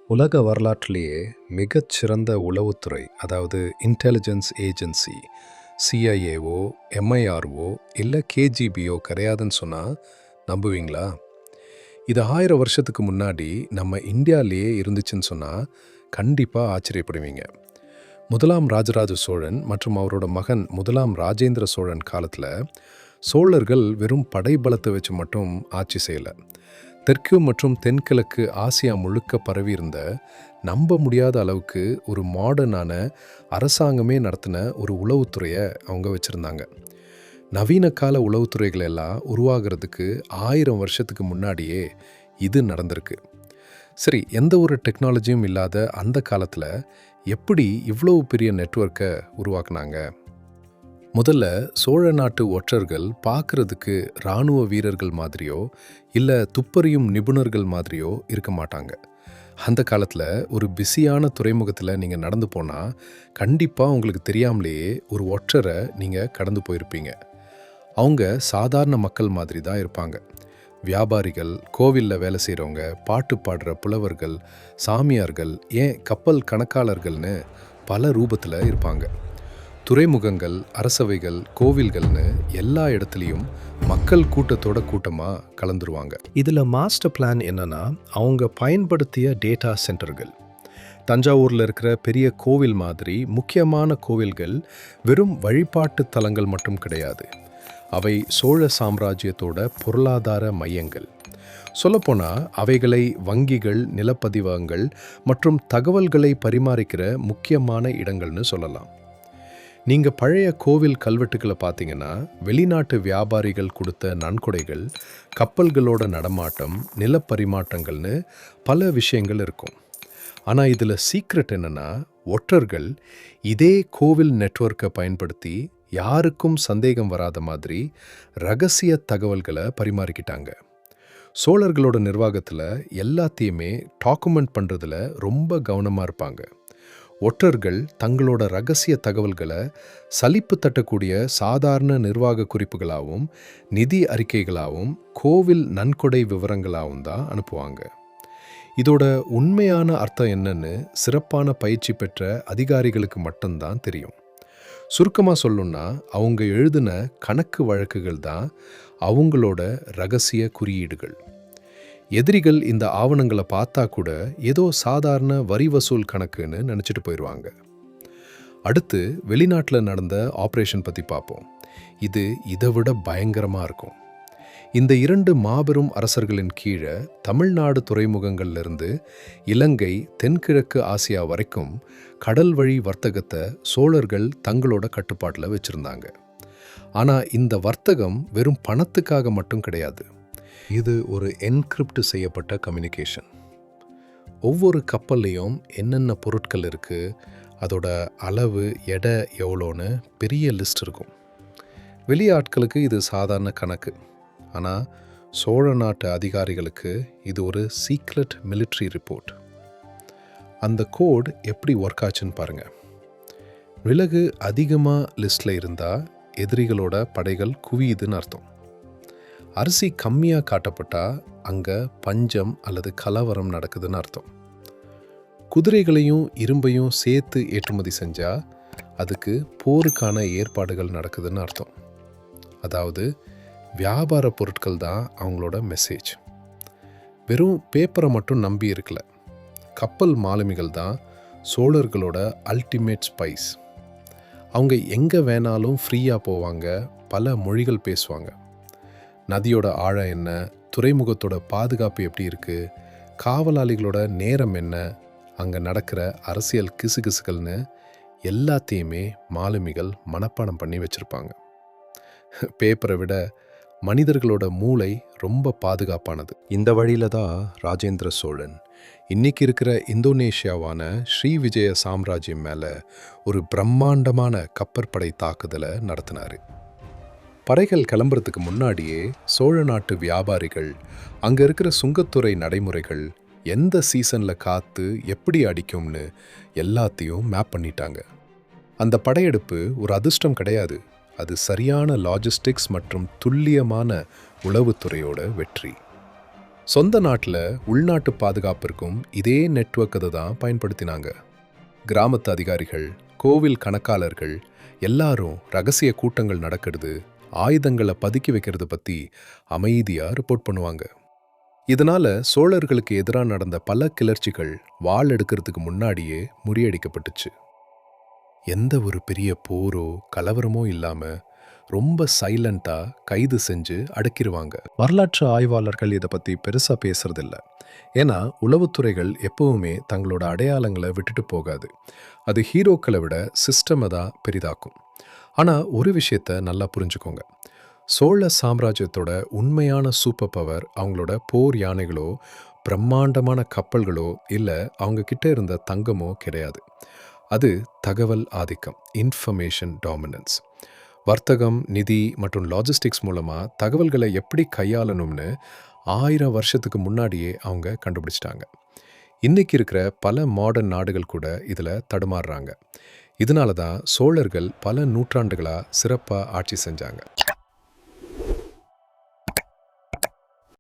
உலக வரலாற்றிலேயே மிகச்சிறந்த உளவுத்துறை, அதாவது இன்டெலிஜென்ஸ் ஏஜென்சி, சிஐஏவோ, எம்ஐஆர்ஓ இல்லை கேஜிபிஓ கிடையாதுன்னு சொன்னால் நம்புவீங்களா? இது 1000 வருஷத்துக்கு முன்னாடி நம்ம இந்தியாவிலேயே இருந்துச்சுன்னு சொன்னால் கண்டிப்பாக ஆச்சரியப்படுவீங்க. முதலாம் ராஜராஜ சோழன் மற்றும் அவரோட மகன் முதலாம் ராஜேந்திர சோழன் காலத்தில் சோழர்கள் வெறும் படைபலத்தை வச்சு மட்டும் ஆட்சி செய்யலை. தெற்கு மற்றும் தென்கிழக்கு ஆசியா முழுக்க பரவி இருந்த நம்ப முடியாத அளவுக்கு ஒரு மாடர்னான அரசாங்கமே நடத்தின ஒரு உளவுத்துறையை அவங்க வச்சுருந்தாங்க. நவீன கால உளவுத்துறைகள் எல்லாம் உருவாகிறதுக்கு 1000 வருஷத்துக்கு முன்னாடியே இது நடந்திருக்கு. சரி, எந்த ஒரு டெக்னாலஜியும் இல்லாத அந்த காலத்தில் எப்படி இவ்வளவு பெரிய நெட்வொர்க்கை உருவாக்குனாங்க? முதல்ல சோழ நாட்டு ஒற்றர்கள் பார்க்கறதுக்கு இராணுவ வீரர்கள் மாதிரியோ இல்லை துப்பறியும் நிபுணர்கள் மாதிரியோ இருக்க மாட்டாங்க. அந்த காலத்தில் ஒரு பிஸியான துறைமுகத்தில் நீங்கள் நடந்து போனால் கண்டிப்பாக உங்களுக்கு தெரியாமலேயே ஒரு ஒற்றரை நீங்கள் கடந்து போயிருப்பீங்க. அவங்க சாதாரண மக்கள் மாதிரி தான் இருப்பாங்க. வியாபாரிகள், கோவிலில் வேலை செய்கிறவங்க, பாட்டு பாடுற புலவர்கள், சாமியார்கள், ஏன் கப்பல் கணக்காளர்கள்னு பல ரூபத்தில் இருப்பாங்க. துறைமுகங்கள், அரசவைகள், கோவில்கள்னு எல்லா இடத்துலையும் மக்கள் கூட்டத்தோட கூட்டமாக கலந்துருவாங்க. இதில் மாஸ்டர் பிளான் என்னன்னா, அவங்க பயன்படுத்திய டேட்டா சென்டர்கள். தஞ்சாவூரில் இருக்கிற பெரிய கோவில் மாதிரி முக்கியமான கோவில்கள் வெறும் வழிபாட்டு தலங்கள் மட்டும் கிடையாது. அவை சோழ சாம்ராஜ்யத்தோட பொருளாதார மையங்கள். சொல்லப்போனால் அவைகளை வங்கிகள், நிலப்பதிவகங்கள் மற்றும் தகவல்களை பரிமாறிக்கிற முக்கியமான இடங்கள்னு சொல்லலாம். நீங்கள் பழைய கோவில் கல்வெட்டுக்களை பார்த்தீங்கன்னா வெளிநாட்டு வியாபாரிகள் கொடுத்த நன்கொடைகள், கப்பல்களோட நடமாட்டம், நிலப்பரிமாற்றங்கள்னு பல விஷயங்கள் இருக்கும். ஆனால் இதில் சீக்ரெட் என்னென்னா, ஒற்றர்கள் இதே கோவில் நெட்வொர்க்கை பயன்படுத்தி யாருக்கும் சந்தேகம் வராத மாதிரி ரகசிய தகவல்களை பரிமாறிக்கிட்டாங்க. சோழர்களோட நிர்வாகத்தில் எல்லாத்தையுமே டாக்குமெண்ட் பண்ணுறதுல ரொம்ப கவனமாக இருப்பாங்க. ஒற்றர்கள் தங்களோட ரகசிய தகவல்களை சலிப்பு தட்டக்கூடிய சாதாரண நிர்வாக குறிப்புகளாகவும் நிதி அறிக்கைகளாகவும் கோவில் நன்கொடை விவரங்களாகவும் தான் அனுப்புவாங்க. இதோட உண்மையான அர்த்தம் என்னன்னு சிறப்பான பயிற்சி பெற்ற அதிகாரிகளுக்கு மட்டும்தான் தெரியும். சுருக்கமாக சொல்லணும்னா, அவங்க எழுதின கணக்கு வழக்குகள் தான் அவங்களோட ரகசிய குறியீடுகள். எதிரிகள் இந்த ஆவணங்களை பார்த்தா கூட ஏதோ சாதாரண வரி வசூல் கணக்குன்னு நினச்சிட்டு போயிடுவாங்க. அடுத்து வெளிநாட்டில் நடந்த ஆப்ரேஷன் பற்றி பார்ப்போம். இது இதை விட பயங்கரமாக இருக்கும். இந்த 2 மாபெரும் அரசர்களின் கீழே தமிழ்நாடு துறைமுகங்கள்லேருந்து இலங்கை, தென்கிழக்கு ஆசியா வரைக்கும் கடல் வழி வர்த்தகத்தை சோழர்கள் தங்களோட கட்டுப்பாட்டில் வச்சுருந்தாங்க. ஆனால் இந்த வர்த்தகம் வெறும் பணத்துக்காக மட்டும் கிடையாது. இது ஒரு என்கிரிப்ட் செய்யப்பட்ட கம்யூனிகேஷன். ஒவ்வொரு கப்பல்லையும் என்னென்ன பொருட்கள் இருக்குது, அதோட அளவு, எடை எவ்வளோன்னு பெரிய லிஸ்ட் இருக்கும். வெளியாட்களுக்கு இது சாதாரண கணக்கு. ஆனால் சோழ நாட்டு அதிகாரிகளுக்கு இது ஒரு சீக்ரெட் மிலிட்ரி ரிப்போர்ட். அந்த கோட் எப்படி ஒர்க் ஆச்சுன்னு பாருங்கள். விலகு அதிகமாக லிஸ்டில் இருந்தால் எதிரிகளோட படைகள் குவியுதுன்னு அர்த்தம். அரிசி கம்மியாக காட்டப்பட்டால் அங்கே பஞ்சம் அல்லது கலவரம் நடக்குதுன்னு அர்த்தம். குதிரைகளையும் இரும்பையும் சேர்த்து ஏற்றுமதி செஞ்சால் அதுக்கு போருக்கான ஏற்பாடுகள் நடக்குதுன்னு அர்த்தம். அதாவது வியாபார பொருட்கள் தான் அவங்களோட மெசேஜ். வெறும் பேப்பரை மட்டும் நம்பி இருக்கல. கப்பல் மாலுமிகள் தான் சோழர்களோட அல்டிமேட் ஸ்பைஸ். அவங்க எங்கே வேணாலும் ஃப்ரீயாக போவாங்க, பல மொழிகள் பேசுவாங்க. நதியோட ஆழம் என்ன, துறைமுகத்தோட பாதுகாப்பு எப்படி இருக்குது, காவலாளிகளோட நேரம் என்ன, அங்கே நடக்கிற அரசியல் கிசுகிசுகள்னு எல்லாத்தையுமே மாலுமிகள் மனப்பாடம் பண்ணி வச்சுருப்பாங்க. பேப்பரை விட மனிதர்களோட மூளை ரொம்ப பாதுகாப்பானது. இந்த வழியில் தான் ராஜேந்திர சோழன் இன்னைக்கு இருக்கிற இந்தோனேஷியாவான ஸ்ரீவிஜய சாம்ராஜ்யம் மேலே ஒரு பிரம்மாண்டமான கப்பற்படை தாக்குதலை நடத்தினார். படைகள் கிளம்புறதுக்கு முன்னாடியே சோழ நாட்டு வியாபாரிகள் அங்கே இருக்கிற சுங்கத்துறை நடைமுறைகள், எந்த சீசனில் காற்று எப்படி அடிக்கும்னு எல்லாத்தையும் மேப் பண்ணிட்டாங்க. அந்த படையெடுப்பு ஒரு அதிர்ஷ்டம் கிடையாது, அது சரியான லாஜிஸ்டிக்ஸ் மற்றும் துல்லியமான உளவுத்துறையோட வெற்றி. சொந்த நாட்டில் உள்நாட்டு பாதுகாப்பிற்கும் இதே நெட்வொர்க் அதை தான் பயன்படுத்தினாங்க. கிராமத்து அதிகாரிகள், கோவில் கணக்காளர்கள் எல்லாரும் ரகசிய கூட்டங்கள் நடக்கிறது, ஆயுதங்களை பதுக்கி வைக்கிறது பற்றி அமைதியாக ரிப்போர்ட் பண்ணுவாங்க. இதனால சோழர்களுக்கு எதிராக நடந்த பல கிளர்ச்சிகள் வாள் எடுக்கிறதுக்கு முன்னாடியே முறியடிக்கப்பட்டுச்சு. எந்த ஒரு பெரிய போரோ கலவரமோ இல்லாம ரொம்ப சைலண்டா கைது செஞ்சு அடக்கிடுவாங்க. வரலாற்று ஆய்வாளர்கள் இதை பத்தி பெருசா பேசுறதில்ல. ஏன்னா உளவுத்துறைகள் எப்பவுமே தங்களோட அடையாளங்களை விட்டுட்டு போகாது. அது ஹீரோக்களை விட சிஸ்டமை தான் பெரிதாக்கும். ஆனா ஒரு விஷயத்த நல்லா புரிஞ்சுக்கோங்க. சோழ சாம்ராஜ்யத்தோட உண்மையான சூப்பர் பவர் அவங்களோட போர் யானைகளோ பிரம்மாண்டமான கப்பல்களோ இல்லை அவங்க கிட்ட இருந்த தங்கமோ கிடையாது. அது தகவல் ஆதிக்கம், இன்ஃபர்மேஷன் டாமினன்ஸ். வர்த்தகம், நிதி மற்றும் லாஜிஸ்டிக்ஸ் மூலமாக தகவல்களை எப்படி கையாளணும்னு 1000 வருஷத்துக்கு முன்னாடியே அவங்க கண்டுபிடிச்சிட்டாங்க. இன்னைக்கு இருக்கிற பல மாடர்ன் நாடுகள் கூட இதில் தடுமாறுறாங்க. இதனால தான் சோழர்கள் பல நூற்றாண்டுகளாக சிறப்பாக ஆட்சி செஞ்சாங்க.